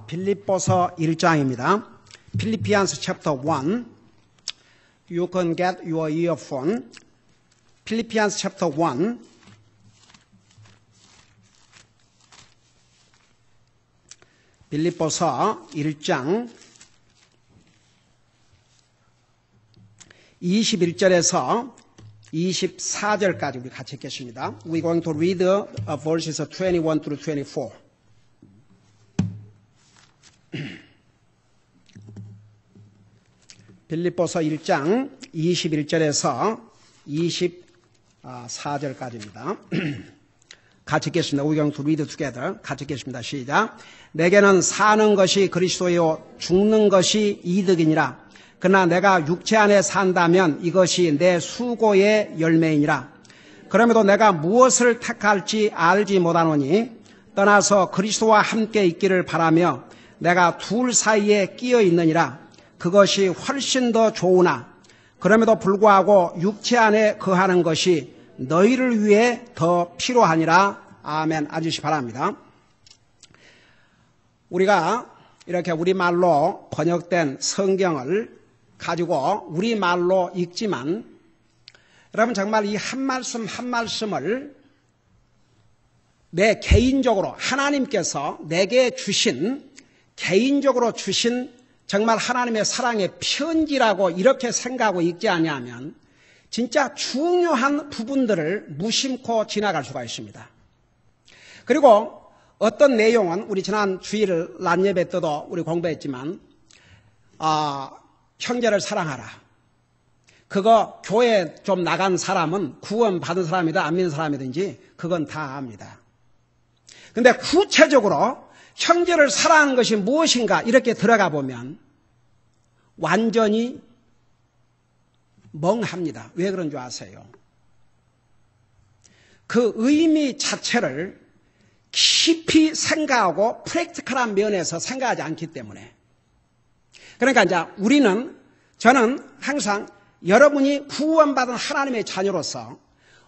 빌립보서 1장입니다. Philippians chapter 1. You can get your earphone. Philippians chapter 1. 빌립보서 1장 21절에서 24절까지 우리 같이 읽겠습니다. We're going to read verses 21 through 24. 빌립보서 1장 21절에서 24절까지입니다. 같이 읽겠습니다. We're going to read together. 같이 읽겠습니다. 시작. 내게는 사는 것이 그리스도요 죽는 것이 이득이니라. 그러나 내가 육체 안에 산다면 이것이 내 수고의 열매이니라. 그럼에도 내가 무엇을 택할지 알지 못하노니 떠나서 그리스도와 함께 있기를 바라며 내가 둘 사이에 끼어 있느니라. 그것이 훨씬 더 좋으나 그럼에도 불구하고 육체 안에 거하는 것이 너희를 위해 더 필요하니라. 아멘. 앉으시 바랍니다. 우리가 이렇게 우리말로 번역된 성경을 가지고 우리말로 읽지만 여러분 정말 이 한 말씀 한 말씀을 내 개인적으로 하나님께서 내게 주신 개인적으로 주신 정말 하나님의 사랑의 편지라고 이렇게 생각하고 읽지 아니하면 진짜 중요한 부분들을 무심코 지나갈 수가 있습니다. 그리고 어떤 내용은 우리 지난 주일 낮 예배 때도 우리 공부했지만 형제를 사랑하라. 그거 교회 좀 나간 사람은 구원받은 사람이든 안 믿는 사람이든지 그건 다 압니다. 근데 구체적으로 형제를 사랑하는 것이 무엇인가 이렇게 들어가 보면 완전히 멍합니다. 왜 그런 줄 아세요? 그 의미 자체를 깊이 생각하고 프랙티컬한 면에서 생각하지 않기 때문에 그러니까 이제 저는 항상 여러분이 구원받은 하나님의 자녀로서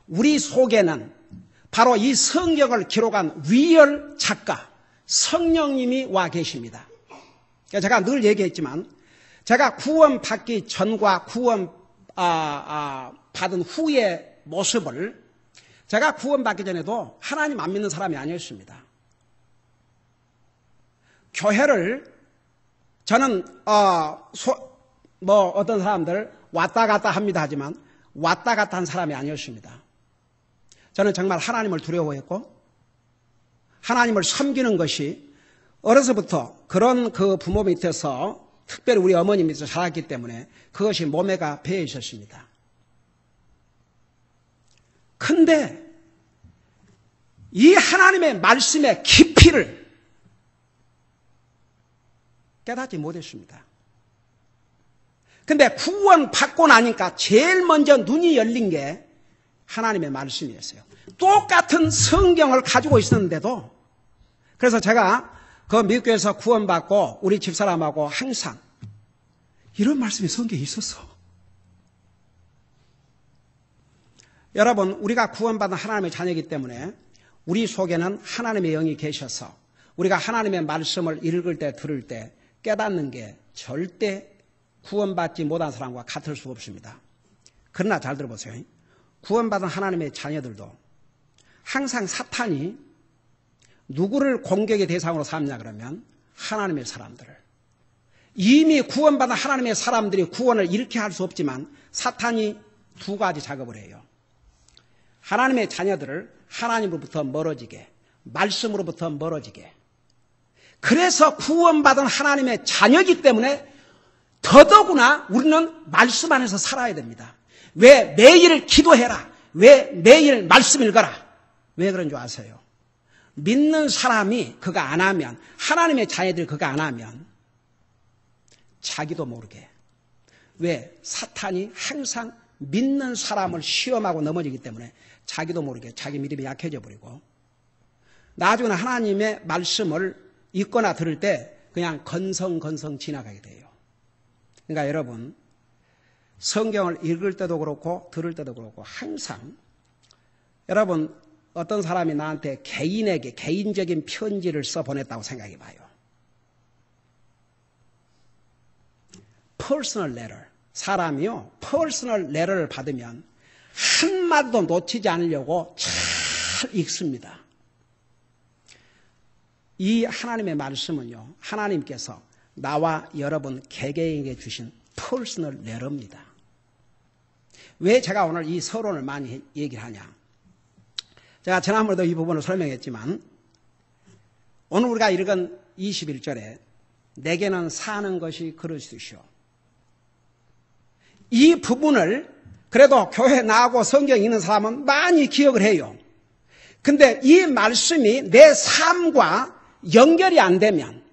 우리 속에는 바로 이 성경을 기록한 위얼 작가 성령님이 와 계십니다. 제가 늘 얘기했지만 제가 구원받기 전과 받은 후의 모습을 제가 구원받기 전에도 하나님 안 믿는 사람이 아니었습니다. 교회를 저는 어떤 사람들 왔다 갔다 합니다 하지만 왔다 갔다 한 사람이 아니었습니다. 저는 정말 하나님을 두려워했고 하나님을 섬기는 것이 어려서부터 그런 그 부모 밑에서 특별히 우리 어머니 밑에서 자랐기 때문에 그것이 몸에가 배어 있었습니다. 근데 이 하나님의 말씀의 깊이를 깨닫지 못했습니다. 근데 구원 받고 나니까 제일 먼저 눈이 열린 게 하나님의 말씀이었어요. 똑같은 성경을 가지고 있었는데도 그래서 제가 그 미국교회에서 구원받고 우리 집사람하고 항상 이런 말씀이 성경에 있었어. 여러분 우리가 구원받은 하나님의 자녀이기 때문에 우리 속에는 하나님의 영이 계셔서 우리가 하나님의 말씀을 읽을 때 들을 때 깨닫는 게 절대 구원받지 못한 사람과 같을 수가 없습니다. 그러나 잘 들어보세요. 구원받은 하나님의 자녀들도 항상 사탄이 누구를 공격의 대상으로 삼냐 그러면 하나님의 사람들을. 이미 구원받은 하나님의 사람들이 구원을 잃게 할 수 없지만 사탄이 두 가지 작업을 해요. 하나님의 자녀들을 하나님으로부터 멀어지게, 말씀으로부터 멀어지게. 그래서 구원받은 하나님의 자녀이기 때문에 더더구나 우리는 말씀 안에서 살아야 됩니다. 왜 매일 기도해라. 왜 매일 말씀 읽어라. 왜 그런 줄 아세요? 믿는 사람이 그거 안 하면 하나님의 자녀들이 그거 안 하면 자기도 모르게 왜 사탄이 항상 믿는 사람을 시험하고 넘어지기 때문에 자기도 모르게 자기 믿음이 약해져 버리고 나중에는 하나님의 말씀을 읽거나 들을 때 그냥 건성건성 지나가게 돼요. 그러니까 여러분 성경을 읽을 때도 그렇고 들을 때도 그렇고 항상 여러분 어떤 사람이 나한테 개인적인 편지를 써 보냈다고 생각해 봐요. 퍼스널 레터. 사람이요, 퍼스널 레터를 받으면 한마디도 놓치지 않으려고 잘 읽습니다. 이 하나님의 말씀은요, 하나님께서 나와 여러분 개개인에게 주신 퍼스널 레터입니다. 왜 제가 오늘 이 서론을 많이 얘기를 하냐? 제가 지난번에도 이 부분을 설명했지만 오늘 우리가 읽은 21절에 내게는 사는 것이 그리스도시요. 이 부분을 그래도 교회 나가고 성경 읽는 사람은 많이 기억을 해요. 근데 이 말씀이 내 삶과 연결이 안 되면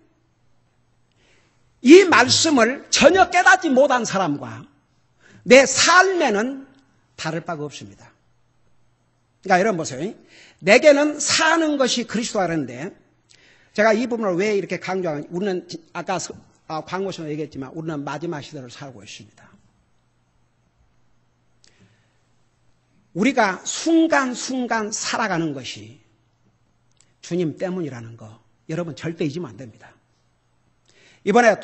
이 말씀을 전혀 깨닫지 못한 사람과 내 삶에는 다를 바가 없습니다. 그러니까 여러분 보세요. 내게는 사는 것이 그리스도라 그러는데 제가 이 부분을 왜 이렇게 강조하냐. 우리는 아까 광고 시간에 얘기했지만 우리는 마지막 시대를 살고 있습니다. 우리가 순간순간 살아가는 것이 주님 때문이라는 거 여러분 절대 잊으면 안 됩니다. 이번에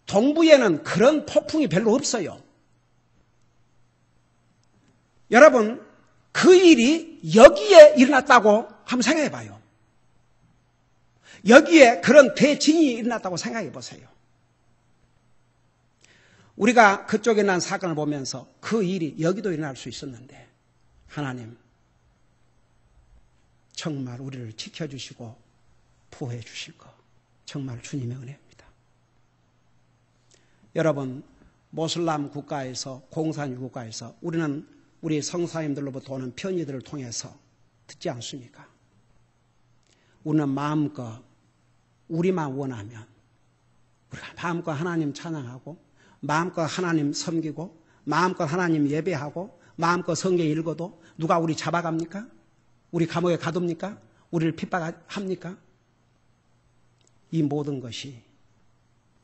동부에는 그런 폭풍이 별로 없어요. 여러분 그 일이 여기에 일어났다고 한번 생각해 봐요. 여기에 그런 대진이 일어났다고 생각해 보세요. 우리가 그쪽에 난 사건을 보면서 그 일이 여기도 일어날 수 있었는데 하나님 정말 우리를 지켜주시고 보호해 주실 거 정말 주님의 은혜입니다. 여러분 모슬람 국가에서 공산주의 국가에서 우리는 우리 성사님들로부터 오는 편지들을 통해서 듣지 않습니까? 우리는 마음껏 우리만 원하면 우리가 마음껏 하나님 찬양하고 마음껏 하나님 섬기고 마음껏 하나님 예배하고 마음껏 성경 읽어도 누가 우리 잡아갑니까? 우리 감옥에 가둡니까? 우리를 핍박합니까? 이 모든 것이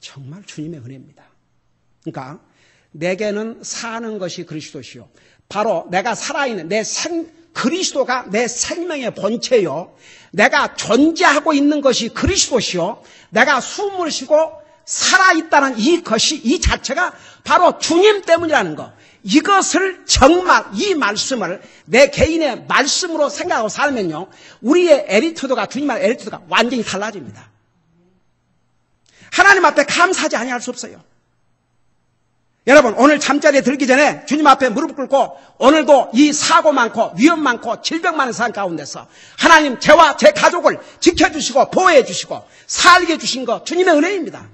정말 주님의 은혜입니다. 그러니까 내게는 사는 것이 그리스도시요. 바로 내가 살아있는 그리스도가 내 생명의 본체요. 내가 존재하고 있는 것이 그리스도시요. 내가 숨을 쉬고 살아있다는 이 자체가 바로 주님 때문이라는 것. 이것을 정말 이 말씀을 내 개인의 말씀으로 생각하고 살면요. 우리의 애리투드가 주님의 애리투드가 완전히 달라집니다. 하나님 앞에 감사하지 아니할 수 없어요. 여러분 오늘 잠자리에 들기 전에 주님 앞에 무릎 꿇고 오늘도 이 사고 많고 위험 많고 질병 많은 삶 가운데서 하나님 저와 제 가족을 지켜주시고 보호해 주시고 살게 해주신 것 주님의 은혜입니다.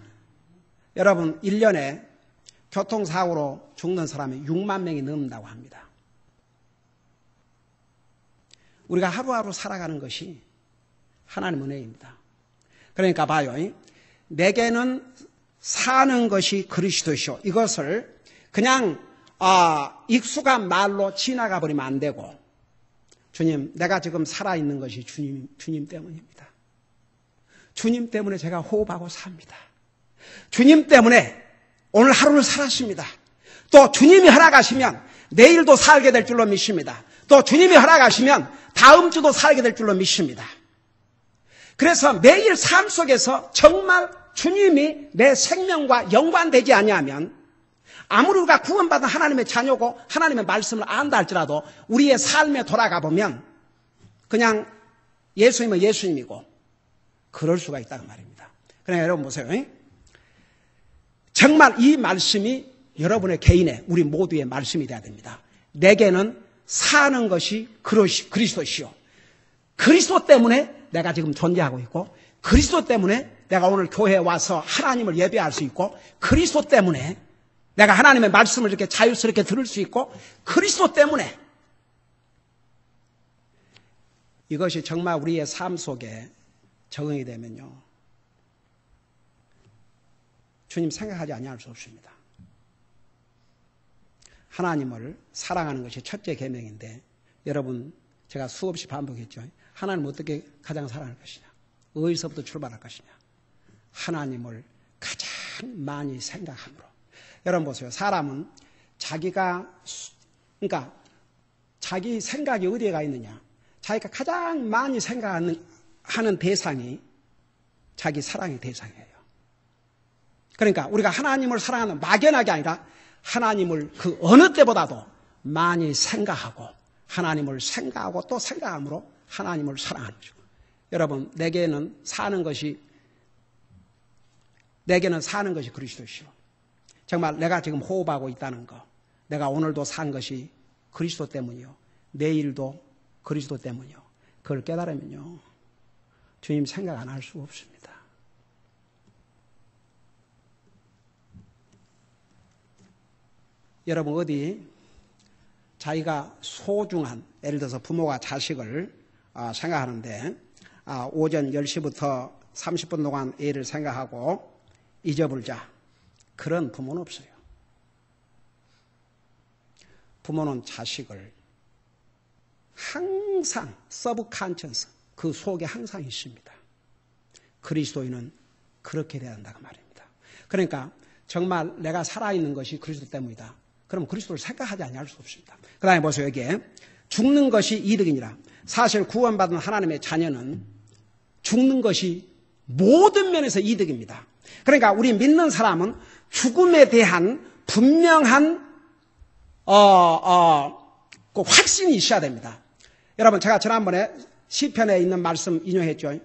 여러분 1년에 교통사고로 죽는 사람이 6만 명이 넘는다고 합니다. 우리가 하루하루 살아가는 것이 하나님 은혜입니다. 그러니까 봐요. 내게는 사는 것이 그리스도시요. 이것을 그냥 익숙한 말로 지나가 버리면 안 되고 주님 내가 지금 살아있는 것이 주님 때문입니다. 주님 때문에 제가 호흡하고 삽니다. 주님 때문에 오늘 하루를 살았습니다. 또 주님이 허락하시면 내일도 살게 될 줄로 믿습니다. 또 주님이 허락하시면 다음 주도 살게 될 줄로 믿습니다. 그래서 매일 삶 속에서 정말 주님이 내 생명과 연관되지 아니하면 아무리 우리가 구원받은 하나님의 자녀고 하나님의 말씀을 안다 할지라도 우리의 삶에 돌아가 보면 그냥 예수님은 예수님이고 그럴 수가 있다는 말입니다. 그러니까 여러분 보세요. 정말 이 말씀이 여러분의 개인의 우리 모두의 말씀이 되어야 됩니다. 내게는 사는 것이 그리스도시요. 그리스도 때문에 내가 지금 존재하고 있고 그리스도 때문에 내가 오늘 교회에 와서 하나님을 예배할 수 있고 그리스도 때문에 내가 하나님의 말씀을 이렇게 자유스럽게 들을 수 있고 그리스도 때문에 이것이 정말 우리의 삶 속에 적응이 되면요. 주님 생각하지 아니할 수 없습니다. 하나님을 사랑하는 것이 첫째 계명인데 여러분 제가 수없이 반복했죠. 하나님을 어떻게 가장 사랑할 것이냐. 어디서부터 출발할 것이냐. 하나님을 가장 많이 생각함으로. 여러분 보세요. 사람은 그러니까 자기 생각이 어디에 가 있느냐. 자기가 가장 많이 생각하는 대상이 자기 사랑의 대상이에요. 그러니까 우리가 하나님을 사랑하는 막연하게 아니라 하나님을 그 어느 때보다도 많이 생각하고 하나님을 생각하고 또 생각함으로 하나님을 사랑하는 거죠. 여러분, 내게는 사는 것이 그리스도시오. 정말 내가 지금 호흡하고 있다는 거, 내가 오늘도 산 것이 그리스도 때문이요. 내일도 그리스도 때문이요. 그걸 깨달으면요, 주님 생각 안 할 수가 없습니다. 여러분, 어디 자기가 소중한, 예를 들어서 부모가 자식을 생각하는데 오전 10시부터 30분 동안 애를 생각하고 잊어버리자, 그런 부모는 없어요. 부모는 자식을 항상 서브컨셔스, 그 속에 항상 있습니다. 그리스도인은 그렇게 돼야 한다고 말입니다. 그러니까 정말 내가 살아있는 것이 그리스도 때문이다. 그럼 그리스도를 생각하지 아니할 수 없습니다. 그 다음에 보세요. 여기에 죽는 것이 이득이니라. 사실 구원받은 하나님의 자녀는 죽는 것이 모든 면에서 이득입니다. 그러니까 우리 믿는 사람은 죽음에 대한 분명한 그 확신이 있어야 됩니다. 여러분, 제가 지난번에 시편에 있는 말씀 인용했죠.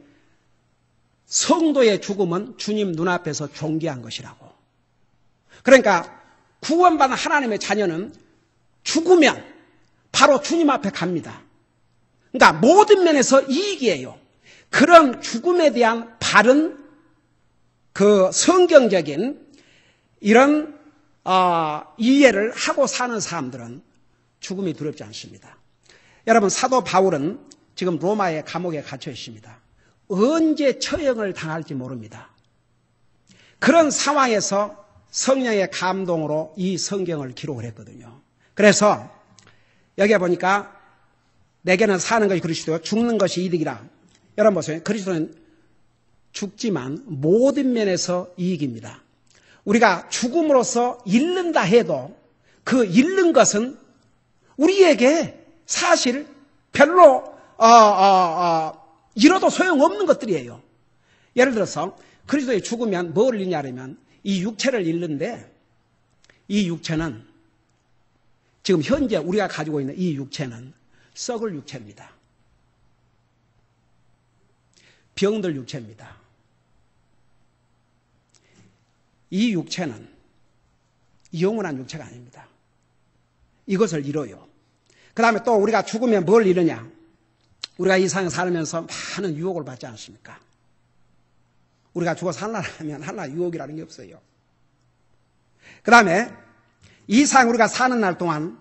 성도의 죽음은 주님 눈앞에서 존귀한 것이라고. 그러니까 구원받은 하나님의 자녀는 죽으면 바로 주님 앞에 갑니다. 그러니까 모든 면에서 이익이에요. 그런 죽음에 대한 바른 그 성경적인 이런 이해를 하고 사는 사람들은 죽음이 두렵지 않습니다. 여러분, 사도 바울은 지금 로마의 감옥에 갇혀 있습니다. 언제 처형을 당할지 모릅니다. 그런 상황에서 성령의 감동으로 이 성경을 기록을 했거든요. 그래서 여기에 보니까 내게는 사는 것이 그리스도요 죽는 것이 이득이라. 여러분 보세요. 그리스도는 죽지만 모든 면에서 이익입니다. 우리가 죽음으로써 잃는다 해도 그 잃는 것은 우리에게 사실 별로 잃어도 소용없는 것들이에요. 예를 들어서 그리스도의 죽으면 뭘 잃냐면 이 육체를 잃는데, 이 육체는 지금 현재 우리가 가지고 있는 이 육체는 썩을 육체입니다. 병들 육체입니다. 이 육체는 영원한 육체가 아닙니다. 이것을 잃어요. 그 다음에 또 우리가 죽으면 뭘 잃으냐? 우리가 이 세상 살면서 많은 유혹을 받지 않습니까? 우리가 죽어 살라면 하나 유혹이라는 게 없어요. 그 다음에 이 세상 우리가 사는 날 동안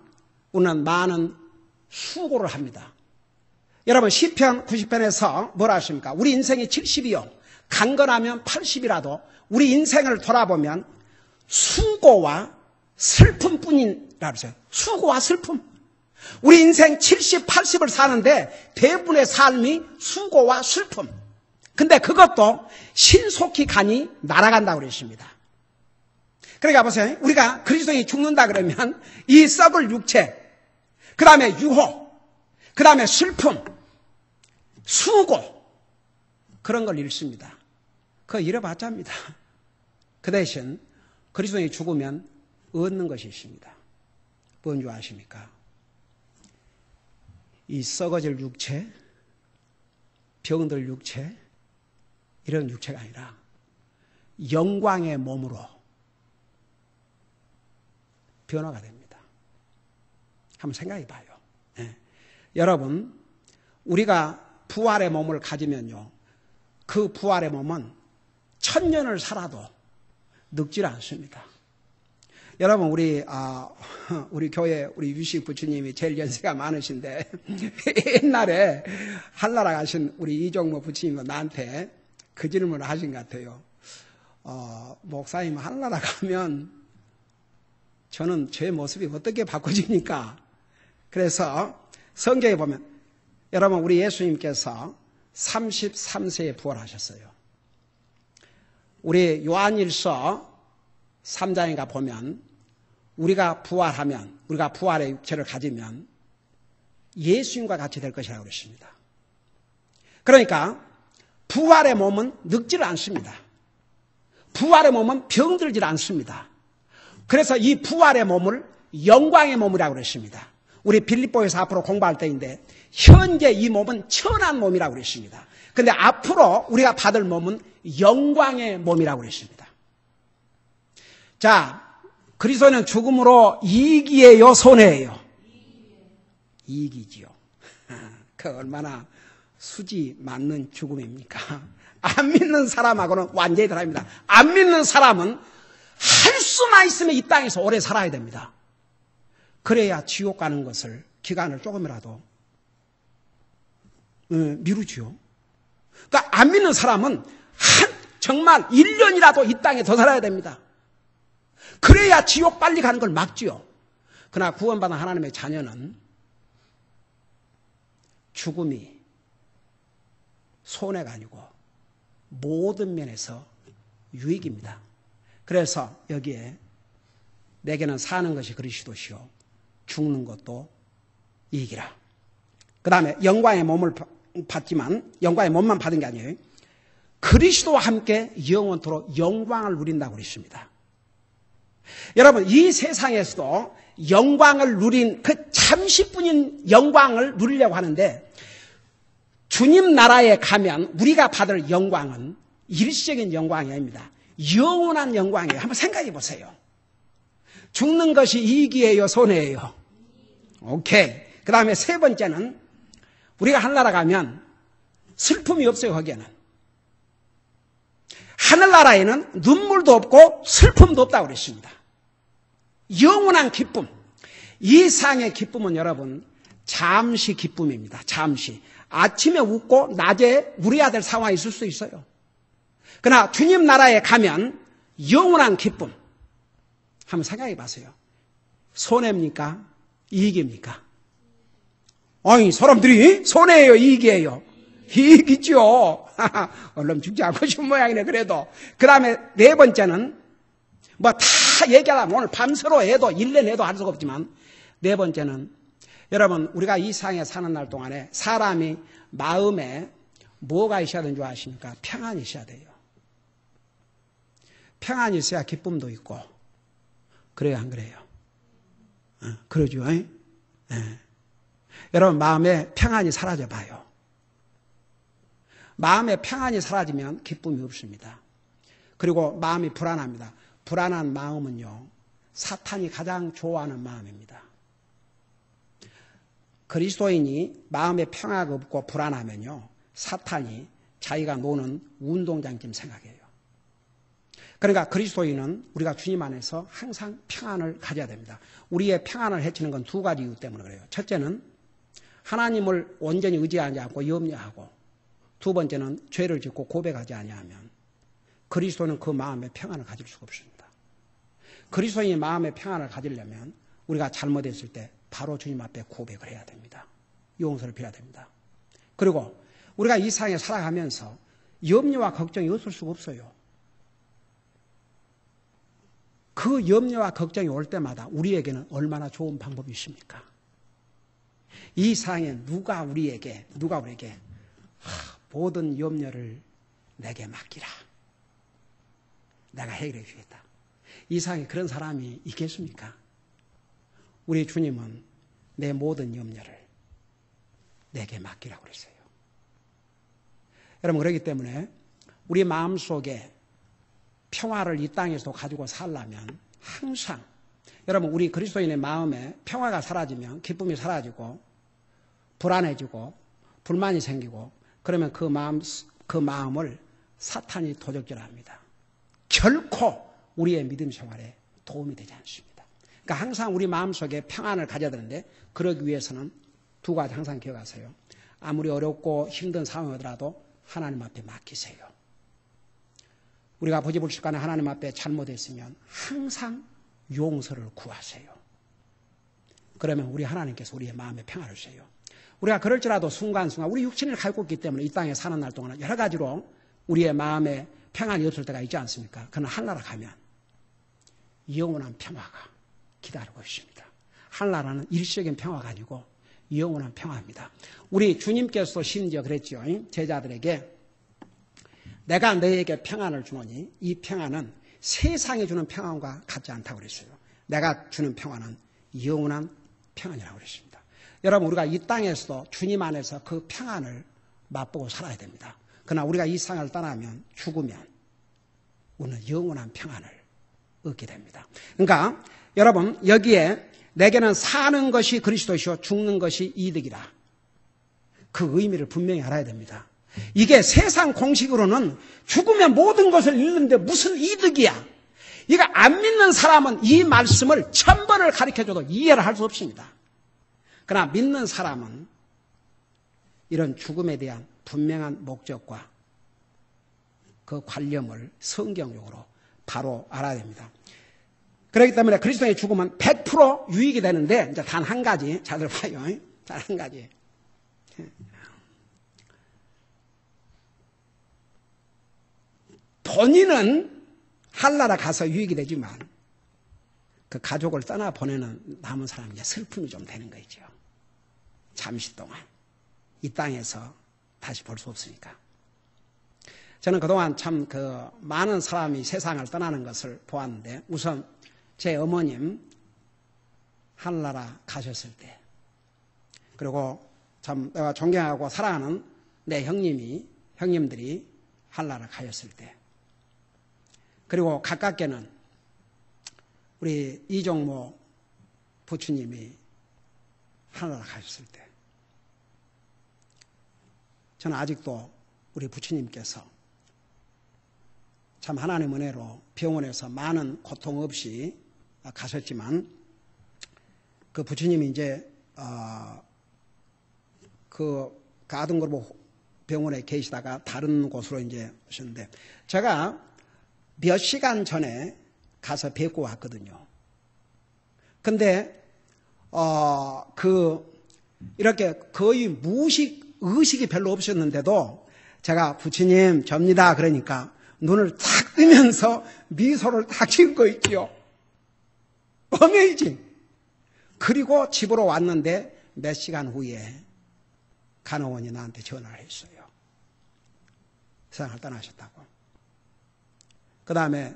우리는 많은 수고를 합니다. 여러분, 시편 90편에서 뭐라 하십니까? 우리 인생이 70이요. 강건하면 80이라도 우리 인생을 돌아보면 수고와 슬픔뿐이라 그러죠. 수고와 슬픔. 우리 인생 70, 80을 사는데 대부분의 삶이 수고와 슬픔. 근데 그것도 신속히 간이 날아간다고 그랬습니다. 그러니까 보세요. 우리가 그리스도인이 죽는다 그러면 이 썩을 육체, 그 다음에 유혹, 그 다음에 슬픔, 수고, 그런 걸 잃습니다. 그거 잃어봤자입니다. 그 대신 그리스도인이 죽으면 얻는 것이 있습니다. 뭔 줄 아십니까? 이 썩어질 육체, 병들 육체, 이런 육체가 아니라 영광의 몸으로 변화가 됩니다. 한번 생각해 봐요. 네. 여러분, 우리가 부활의 몸을 가지면요, 그 부활의 몸은 1000년을 살아도 늙질 않습니다. 여러분, 우리 교회 우리 유식 부처님이 제일 연세가 많으신데 옛날에 한나라 가신 우리 이종모 부처님은 나한테 그 질문을 하신 것 같아요. 목사님, 한나라 가면 저는 제 모습이 어떻게 바꿔집니까? 그래서 성경에 보면, 여러분, 우리 예수님께서 33세에 부활하셨어요. 우리 요한일서 3장인가 보면 우리가 부활하면, 우리가 부활의 육체를 가지면 예수님과 같이 될 것이라고 그랬습니다. 그러니까 부활의 몸은 늙지를 않습니다. 부활의 몸은 병들질 않습니다. 그래서 이 부활의 몸을 영광의 몸이라고 그랬습니다. 우리 빌립보에서 앞으로 공부할 때인데 현재 이 몸은 천한 몸이라고 그랬습니다. 근데 앞으로 우리가 받을 몸은 영광의 몸이라고 그랬습니다. 자, 그리스도는 죽음으로 이익이에요, 손해예요? 이익이지요. 그 얼마나 수지 맞는 죽음입니까? 안 믿는 사람하고는 완전히 다릅니다. 안 믿는 사람은 할 수만 있으면 이 땅에서 오래 살아야 됩니다. 그래야 지옥 가는 것을 기간을 조금이라도 미루지요. 그러니까 안 믿는 사람은 정말 1년이라도 이 땅에 더 살아야 됩니다. 그래야 지옥 빨리 가는 걸 막지요. 그러나 구원받은 하나님의 자녀는 죽음이 손해가 아니고 모든 면에서 유익입니다. 그래서 여기에 내게는 사는 것이 그리스도시요 죽는 것도 이익이라. 그 다음에 영광의 몸을 받지만 영광의 몸만 받은 게 아니에요. 그리스도와 함께 영원토록 영광을 누린다고 그랬습니다. 여러분, 이 세상에서도 영광을 누린 그 잠시뿐인 영광을 누리려고 하는데 주님 나라에 가면 우리가 받을 영광은 일시적인 영광이 아닙니다. 영원한 영광이에요. 한번 생각해 보세요. 죽는 것이 이익이에요, 손해예요? 오케이. 그 다음에 세 번째는 우리가 하늘나라 가면 슬픔이 없어요, 거기에는. 하늘나라에는 눈물도 없고 슬픔도 없다고 그랬습니다. 영원한 기쁨. 이 세상의 기쁨은 여러분 잠시 기쁨입니다. 잠시. 아침에 웃고 낮에 울어야 될 상황이 있을 수 있어요. 그러나 주님 나라에 가면 영원한 기쁨. 한번 생각해 보세요. 손해입니까? 이익입니까? 아니, 사람들이 손해예요, 이익이에요? 이익이죠. 얼른 죽지 않고 싶은 모양이네, 그래도. 그 다음에 네 번째는 뭐 다 얘기하려면 오늘 밤새로 해도 1년 해도 할 수가 없지만 네 번째는 여러분 우리가 이 세상에 사는 날 동안에 사람이 마음에 뭐가 있어야 되는 줄 아십니까? 평안이 있어야 돼요. 평안이 있어야 기쁨도 있고 그래요, 안 그래요? 그러죠. 네. 여러분 마음에 평안이 사라져 봐요. 마음에 평안이 사라지면 기쁨이 없습니다. 그리고 마음이 불안합니다. 불안한 마음은요, 사탄이 가장 좋아하는 마음입니다. 그리스도인이 마음에 평화가 없고 불안하면요, 사탄이 자기가 노는 운동장쯤 생각해요. 그러니까 그리스도인은 우리가 주님 안에서 항상 평안을 가져야 됩니다. 우리의 평안을 해치는 건 두 가지 이유 때문에 그래요. 첫째는 하나님을 온전히 의지하지 않고 염려하고, 두 번째는 죄를 짓고 고백하지 아니하면 그리스도는 그 마음에 평안을 가질 수가 없습니다. 그리스도인이 마음에 평안을 가지려면 우리가 잘못했을 때 바로 주님 앞에 고백을 해야 됩니다. 용서를 빌어야 됩니다. 그리고 우리가 이 세상에 살아가면서 염려와 걱정이 없을 수가 없어요. 그 염려와 걱정이 올 때마다 우리에게는 얼마나 좋은 방법이 있습니까? 이 세상에 누가 우리에게 모든 염려를 내게 맡기라. 내가 해결해 주겠다. 이 세상에 그런 사람이 있겠습니까? 우리 주님은 내 모든 염려를 내게 맡기라고 그랬어요. 여러분, 그렇기 때문에 우리 마음속에 평화를 이 땅에서도 가지고 살려면 항상 여러분 우리 그리스도인의 마음에 평화가 사라지면 기쁨이 사라지고 불안해지고 불만이 생기고 그러면 그 마음을 사탄이 도적질합니다. 결코 우리의 믿음 생활에 도움이 되지 않습니다. 그러니까 항상 우리 마음속에 평안을 가져야 되는데 그러기 위해서는 두 가지 항상 기억하세요. 아무리 어렵고 힘든 상황이 오더라도 하나님 앞에 맡기세요. 우리가 보지불식 간에 하나님 앞에 잘못했으면 항상 용서를 구하세요. 그러면 우리 하나님께서 우리의 마음에 평안을 주세요. 우리가 그럴지라도 순간순간 우리 육신을 갖고 있기 때문에 이 땅에 사는 날 동안 여러 가지로 우리의 마음에 평안이 없을 때가 있지 않습니까? 그러나 하늘나라 가면 영원한 평화가 기다리고 있습니다. 하늘나라는 일시적인 평화가 아니고 영원한 평화입니다. 우리 주님께서도 심지어 그랬죠. 제자들에게 내가 너희에게 평안을 주노니 이 평안은 세상이 주는 평안과 같지 않다고 그랬어요. 내가 주는 평안은 영원한 평안이라고 그랬습니다. 여러분, 우리가 이 땅에서도 주님 안에서 그 평안을 맛보고 살아야 됩니다. 그러나 우리가 이 세상을 떠나면, 죽으면 우리는 영원한 평안을 얻게 됩니다. 그러니까 여러분, 여기에 내게는 사는 것이 그리스도시요 죽는 것이 이득이라, 그 의미를 분명히 알아야 됩니다. 이게 세상 공식으로는 죽으면 모든 것을 잃는데 무슨 이득이야. 이거 안 믿는 사람은 이 말씀을 1000번을 가르쳐줘도 이해를 할 수 없습니다. 그러나 믿는 사람은 이런 죽음에 대한 분명한 목적과 그 관념을 성경적으로 바로 알아야 됩니다. 그렇기 때문에 그리스도의 죽음은 100% 유익이 되는데, 이제 단 한 가지, 잘 봐요. 단 한 가지. 본인은 한나라 가서 유익이 되지만 그 가족을 떠나보내는 남은 사람이 이제 슬픔이 좀 되는 거죠. 잠시 동안 이 땅에서 다시 볼 수 없으니까. 저는 그동안 참 많은 사람이 세상을 떠나는 것을 보았는데, 우선 제 어머님 한나라 가셨을 때, 그리고 참 내가 존경하고 사랑하는 내 형님들이 한나라 가셨을 때, 그리고 가깝게는 우리 이종모 부처님이 한나라 가셨을 때, 저는 아직도 우리 부처님께서 참 하나님 은혜로 병원에서 많은 고통 없이 가셨지만, 그 부처님이 이제 그 가등그룹 병원에 계시다가 다른 곳으로 이제 오셨는데, 제가 몇 시간 전에 가서 뵙고 왔거든요. 근데 이렇게 거의 의식이 별로 없었는데도 제가 부처님 접니다 그러니까 눈을 탁 뜨면서 미소를 탁 짓고 있지요. 어메이징. 그리고 집으로 왔는데 몇 시간 후에 간호원이 나한테 전화를 했어요. 세상을 떠나셨다고. 그 다음에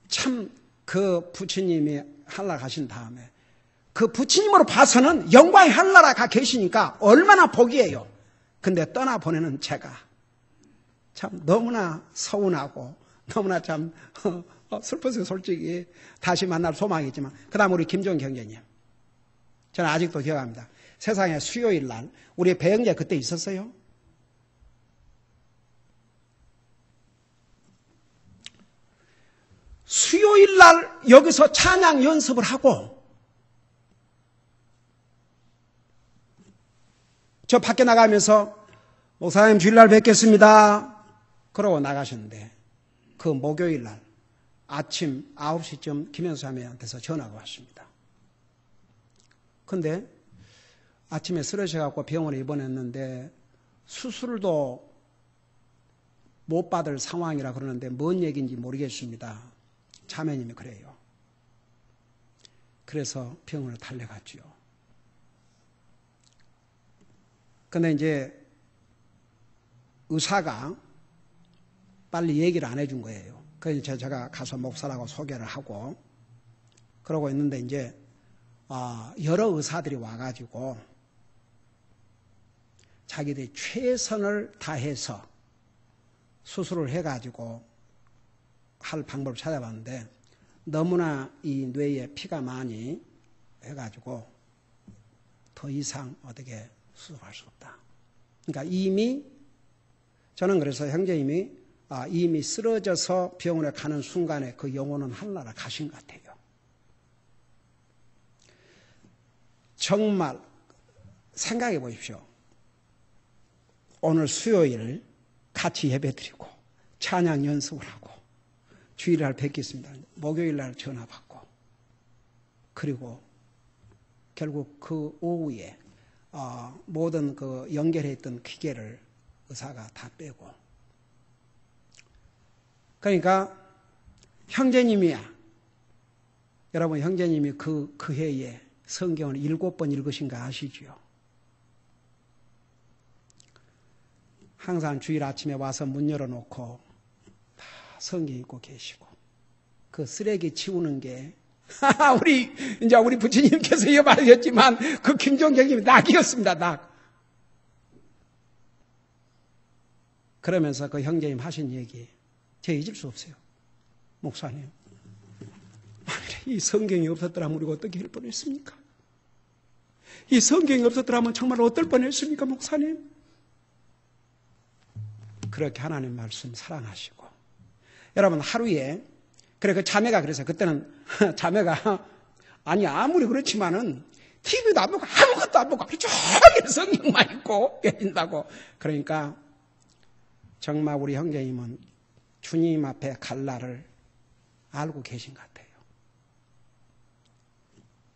참 그 부처님이 한나라 가신 다음에 그 부처님으로 봐서는 영광의 한나라 가 계시니까 얼마나 복이에요. 근데 떠나보내는 제가 참 너무나 서운하고 너무나 참 슬퍼서 솔직히 다시 만날 소망이지만, 그 다음 우리 김종경 형제님, 저는 아직도 기억합니다. 세상에 수요일 날 우리 배영재 그때 있었어요. 수요일 날 여기서 찬양 연습을 하고 저 밖에 나가면서 목사님 주일날 뵙겠습니다 그러고 나가셨는데, 그 목요일 날 아침 9시쯤 김현수님한테서 전화가 왔습니다. 근데 아침에 쓰러져갖고 병원에 입원했는데 수술도 못 받을 상황이라 그러는데 뭔 얘기인지 모르겠습니다. 자매님이 그래요. 그래서 병원을 달려갔죠. 근데 이제 의사가 빨리 얘기를 안 해준 거예요. 그래서 제가 가서 목사라고 소개를 하고 그러고 있는데, 이제 여러 의사들이 와가지고 자기들이 최선을 다해서 수술을 해가지고 할 방법을 찾아봤는데, 너무나 이 뇌에 피가 많이 해가지고 더 이상 어떻게 수술할 수 없다. 그러니까 이미 저는 그래서 형제님이 이미 쓰러져서 병원에 가는 순간에 그 영혼은 한나라 가신 것 같아요. 정말 생각해 보십시오. 오늘 수요일 같이 예배드리고 찬양 연습을 하고 주일날 뵙겠습니다. 목요일날 전화 받고, 그리고 결국 그 오후에 모든 그 연결해 있던 기계를 의사가 다 빼고, 그러니까 형제님이야. 여러분, 형제님이 그 해에 성경을 7번 읽으신 거 아시죠? 항상 주일 아침에 와서 문 열어놓고 다 성경 읽고 계시고 그 쓰레기 치우는 게 우리 부처님께서 이어받으셨지만 그 김종경님이 낙이었습니다. 낙. 그러면서 그 형제님 하신 얘기 제가 잊을 수 없어요. 목사님, 이 성경이 없었더라면 우리가 어떻게 할 뻔했습니까? 이 성경이 없었더라면 정말 어떨 뻔했습니까, 목사님? 그렇게 하나님 말씀 사랑하시고 여러분 하루에 그래 그 자매가 그래서 그때는 자매가 아니 아무리 그렇지만은 TV도 안 보고 아무것도 안 보고 하루 종일 성경만 읽고 계신다고. 그러니까 정말 우리 형제님은 주님 앞에 갈 날을 알고 계신 것 같아요.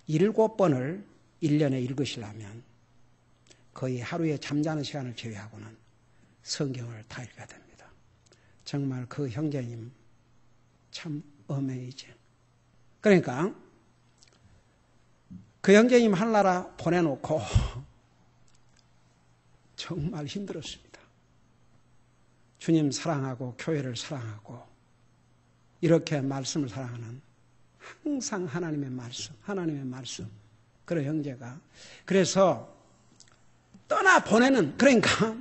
7번을 1년에 읽으시려면 거의 하루에 잠자는 시간을 제외하고는 성경을 다 읽어야 됩니다. 정말 그 형제님 참 어메이징. 그러니까 그 형제님 하늘나라 보내놓고 정말 힘들었습니다. 주님 사랑하고 교회를 사랑하고 이렇게 말씀을 사랑하는 항상 하나님의 말씀 그런 형제가 그래서 떠나보내는 그러니까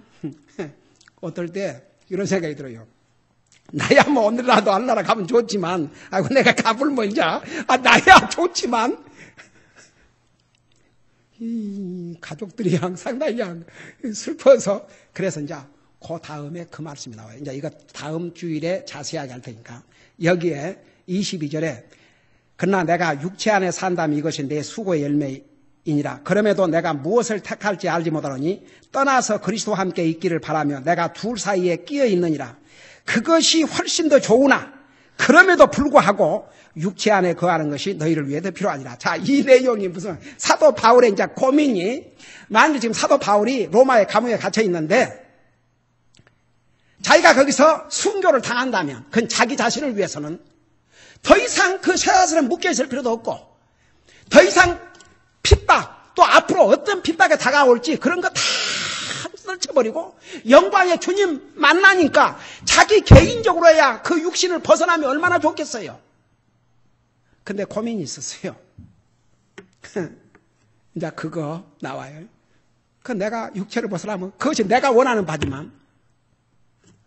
어떨 때 이런 생각이 들어요. 나야 뭐 오늘라도 알라라 가면 좋지만 아이고 내가 가불 멀자 나야 좋지만 이 가족들이 상당히 슬퍼서 그래서 이제 그 다음에 그 말씀이 나와요. 이제 이거 다음 주일에 자세하게 할 테니까 여기에 22절에 그러나 내가 육체 안에 산다면 이것이 내 수고의 열매이니라. 그럼에도 내가 무엇을 택할지 알지 못하노니 떠나서 그리스도와 함께 있기를 바라며 내가 둘 사이에 끼어 있느니라. 그것이 훨씬 더 좋으나 그럼에도 불구하고 육체 안에 거하는 것이 너희를 위해 더 필요하니라. 자, 이 내용이 무슨 사도 바울의 이제 고민이 만일 지금 사도 바울이 로마의 감옥에 갇혀 있는데 자기가 거기서 순교를 당한다면 그건 자기 자신을 위해서는 더 이상 그 쇠사슬에 묶여 있을 필요도 없고 더 이상 핍박 또 앞으로 어떤 핍박에 다가올지 그런 거 다 떨쳐버리고 영광의 주님 만나니까 자기 개인적으로야 그 육신을 벗어나면 얼마나 좋겠어요. 근데 고민이 있었어요. 이제 그거 나와요. 그 내가 육체를 벗어나면 그것이 내가 원하는 바지만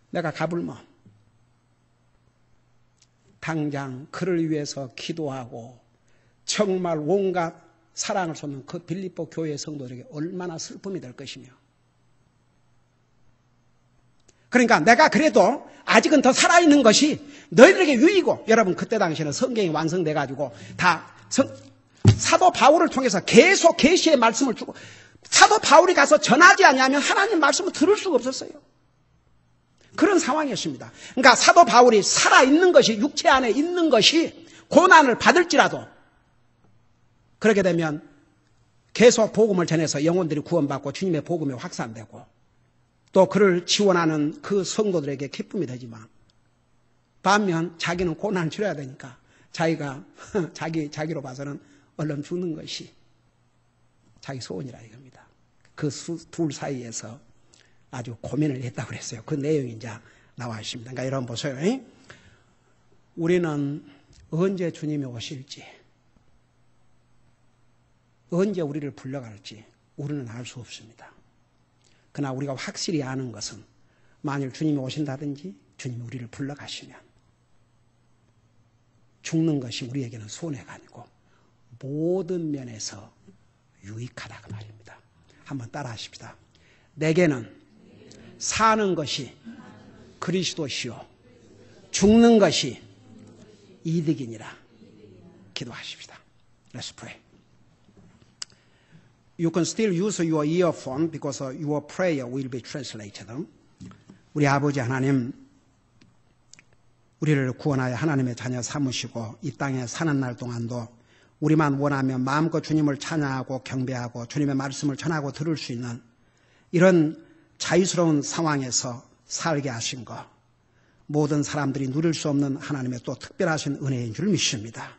내가 가불면 당장 그를 위해서 기도하고 정말 온갖 사랑을 쏟는 그 빌립보 교회 성도들에게 얼마나 슬픔이 될 것이며 그러니까 내가 그래도 아직은 더 살아있는 것이 너희들에게 유익이고 여러분 그때 당시에는 성경이 완성돼 가지고 다 사도 바울을 통해서 계속 계시의 말씀을 주고 사도 바울이 가서 전하지 않으면 하나님 말씀을 들을 수가 없었어요. 그런 상황이었습니다. 그러니까 사도 바울이 살아있는 것이 육체 안에 있는 것이 고난을 받을지라도 그렇게 되면 계속 복음을 전해서 영혼들이 구원받고 주님의 복음이 확산되고 또 그를 지원하는 그 성도들에게 기쁨이 되지만 반면 자기는 고난을 치러야 되니까 자기가 자기로 봐서는 얼른 죽는 것이 자기 소원이라 이겁니다. 그 둘 사이에서 아주 고민을 했다고 그랬어요. 그 내용이 이제 나와 있습니다. 그러니까 여러분 보세요. 우리는 언제 주님이 오실지 언제 우리를 불러갈지 우리는 알 수 없습니다. 그러나 우리가 확실히 아는 것은 만일 주님이 오신다든지 주님이 우리를 불러가시면 죽는 것이 우리에게는 손해가 아니고 모든 면에서 유익하다고 말입니다. 한번 따라 하십시다. 내게는 사는 것이 그리스도시요 죽는 것이 이득이니라. 기도하십시다. Let's pray. You can still use your earphone because your prayer will be translated. 우리 아버지 하나님, 우리를 구원하여 하나님의 자녀 삼으시고 이 땅에 사는 날 동안도 우리만 원하면 마음껏 주님을 찬양하고 경배하고 주님의 말씀을 전하고 들을 수 있는 이런 자유스러운 상황에서 살게 하신 것, 모든 사람들이 누릴 수 없는 하나님의 또 특별하신 은혜인 줄 믿습니다.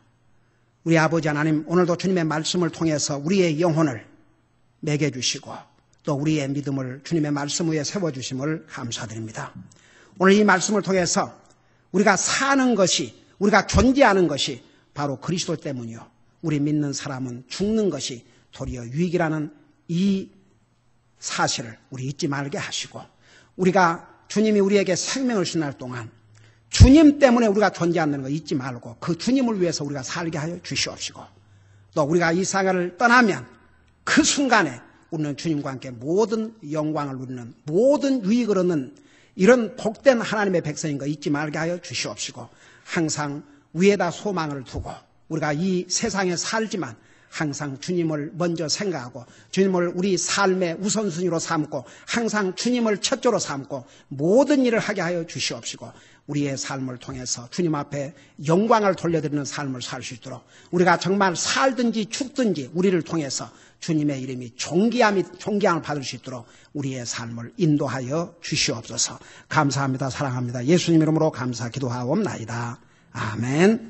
우리 아버지 하나님, 오늘도 주님의 말씀을 통해서 우리의 영혼을 매겨주시고 또 우리의 믿음을 주님의 말씀 위에 세워주심을 감사드립니다. 오늘 이 말씀을 통해서 우리가 사는 것이, 우리가 존재하는 것이 바로 그리스도 때문이요, 우리 믿는 사람은 죽는 것이 도리어 유익이라는 이 사실을 우리 잊지 말게 하시고, 우리가 주님이 우리에게 생명을 주신 날 동안 주님 때문에 우리가 존재한다는 거 잊지 말고 그 주님을 위해서 우리가 살게 하여 주시옵시고, 또 우리가 이 세상을 떠나면 그 순간에 우리는 주님과 함께 모든 영광을 누리는, 모든 유익을 얻는 이런 복된 하나님의 백성인 거 잊지 말게 하여 주시옵시고, 항상 위에다 소망을 두고 우리가 이 세상에 살지만 항상 주님을 먼저 생각하고 주님을 우리 삶의 우선순위로 삼고 항상 주님을 첫째로 삼고 모든 일을 하게 하여 주시옵시고, 우리의 삶을 통해서 주님 앞에 영광을 돌려드리는 삶을 살 수 있도록, 우리가 정말 살든지 죽든지 우리를 통해서 주님의 이름이 존귀함을 받을 수 있도록 우리의 삶을 인도하여 주시옵소서. 감사합니다. 사랑합니다. 예수님 이름으로 감사 기도하옵나이다. 아멘.